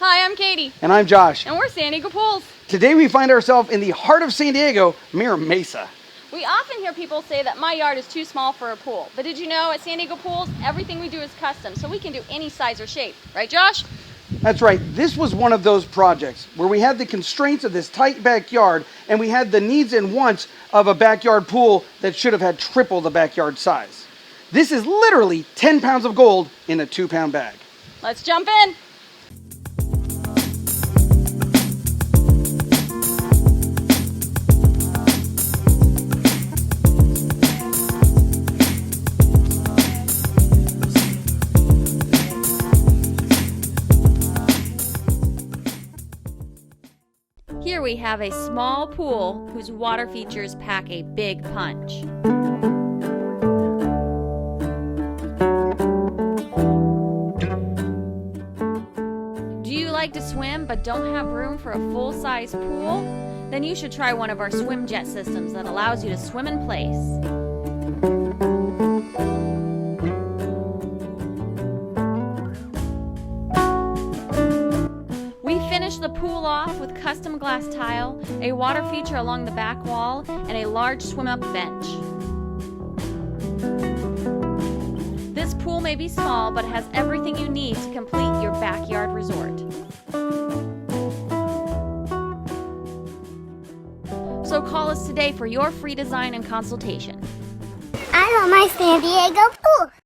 Hi, I'm Katie. And I'm Josh. And we're San Diego Pools. Today we find ourselves in the heart of San Diego, Mira Mesa. We often hear people say that my yard is too small for a pool. But did you know at San Diego Pools, everything we do is custom, so we can do any size or shape. Right, Josh? That's right. This was one of those projects where we had the constraints of this tight backyard and we had the needs and wants of a backyard pool that should have had triple the backyard size. This is literally 10 pounds of gold in a 2-pound bag. Let's jump in. Here we have a small pool whose water features pack a big punch. Do you like to swim but don't have room for a full-size pool? Then you should try one of our swim jet systems that allows you to swim in place. We finished the pool off with custom glass tile, a water feature along the back wall, and a large swim-up bench. This pool may be small, but has everything you need to complete your backyard resort. So call us today for your free design and consultation. I love my San Diego pool.